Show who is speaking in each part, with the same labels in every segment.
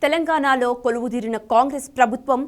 Speaker 1: తెలంగాణలో కొలువుదీరిన కాంగ్రెస్ ప్రభుత్వం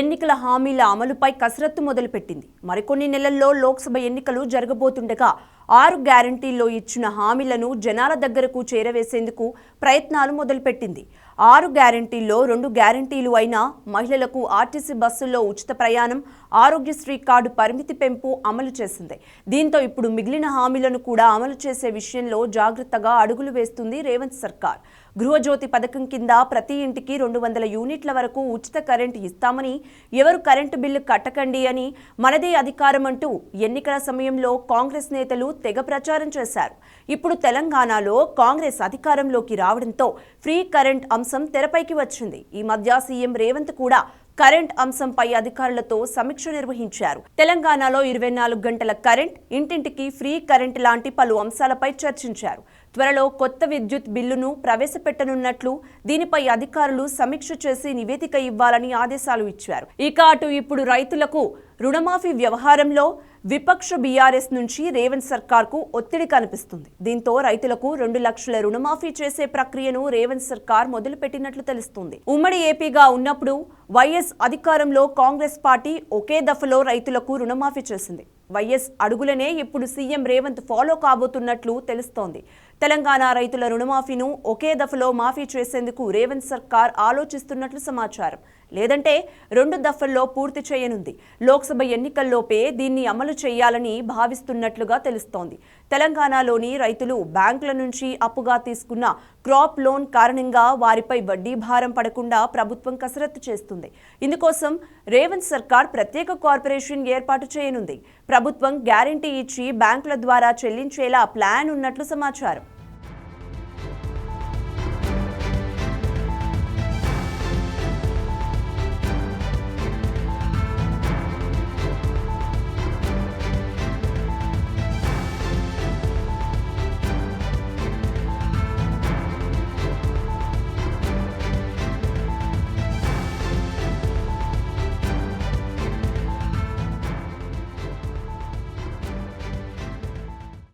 Speaker 1: ఎన్నికల హామీల అమలుపై కసరత్తు మొదలుపెట్టింది. మరికొన్ని నెలల్లో లోక్సభ ఎన్నికలు జరగబోతుండగా 6 గ్యారంటీల్లో ఇచ్చిన హామీలను జనాల దగ్గరకు చేరవేసేందుకు ప్రయత్నాలు మొదలుపెట్టింది. 6 గ్యారంటీల్లో 2 గ్యారంటీలు అయిన మహిళలకు ఆర్టీసీ బస్సుల్లో ఉచిత ప్రయాణం, ఆరోగ్యశ్రీ కార్డు పరిమితి పెంపు అమలు చేసింది. దీంతో ఇప్పుడు మిగిలిన హామీలను కూడా అమలు చేసే విషయంలో జాగ్రత్తగా అడుగులు వేస్తుంది రేవంత్ సర్కార్. గృహజ్యోతి పథకం కింద ప్రతి ఇంటికి 200 యూనిట్ల వరకు ఉచిత కరెంటు ఇస్తామని, ఎవరు కరెంటు బిల్లు కట్టకండి అని, మనదే అధికారం అంటూ ఎన్నికల సమయంలో కాంగ్రెస్ నేతలు తెగ ప్రచారం చేశారు. ఇప్పుడు తెలంగాణలో కాంగ్రెస్ అధికారంలోకి రావడంతో ఫ్రీ కరెంట్ అంశం తెరపైకి వచ్చింది. ఈ మధ్య సీఎం రేవంత్ కూడా కరెంట్ అంశంపై అధికారులతో సమీక్ష నిర్వహించారు. తెలంగాణలో 24 గంటల కరెంట్, ఇంటింటికి ఫ్రీ కరెంట్ లాంటి పలు అంశాలపై చర్చించారు. త్వరలో కొత్త విద్యుత్ బిల్లును ప్రవేశపెట్టనున్నట్లు, దీనిపై అధికారులు సమీక్ష చేసి నివేదిక ఇవ్వాలని ఆదేశాలు ఇచ్చారు. ఇక అటు ఇప్పుడు రైతులకు రుణమాఫీ వ్యవహారంలో విపక్ష బీఆర్ఎస్ నుంచి రేవంత్ సర్కార్కు ఒత్తిడి కనిపిస్తుంది. దీంతో రైతులకు 2 లక్షల రుణమాఫీ చేసే ప్రక్రియను రేవంత్ సర్కార్ మొదలుపెట్టినట్లు తెలుస్తుంది. ఉమ్మడి ఏపీగా ఉన్నప్పుడు వైఎస్ అధికారంలో కాంగ్రెస్ పార్టీ ఒకే దఫలో రైతులకు రుణమాఫీ చేసింది. వైఎస్ అడుగులనే ఇప్పుడు సీఎం రేవంత్ ఫాలో కాబోతున్నట్లు తెలుస్తోంది. తెలంగాణ రైతుల రుణమాఫీను ఒకే దఫలో మాఫీ చేసేందుకు రేవంత్ సర్కార్ ఆలోచిస్తున్నట్లు సమాచారం. లేదంటే 2 దఫల్లో పూర్తి చేయనుంది. లోక్సభ ఎన్నికల్లోపే దీన్ని అమలు చేయాలని భావిస్తున్నట్లుగా తెలుస్తోంది. తెలంగాణలోని రైతులు బ్యాంకుల నుంచి అప్పుగా తీసుకున్న క్రాప్ లోన్ కారణంగా వారిపై వడ్డీ భారం పడకుండా ప్రభుత్వం కసరత్తు చేస్తుంది. ఇందుకోసం రేవంత్ సర్కార్ ప్రత్యేక కార్పొరేషన్ ఏర్పాటు చేయనుంది. ప్రభుత్వం గ్యారంటీ ఇచ్చి బ్యాంకుల ద్వారా చెల్లించేలా ప్లాన్ ఉన్నట్లు సమాచారం.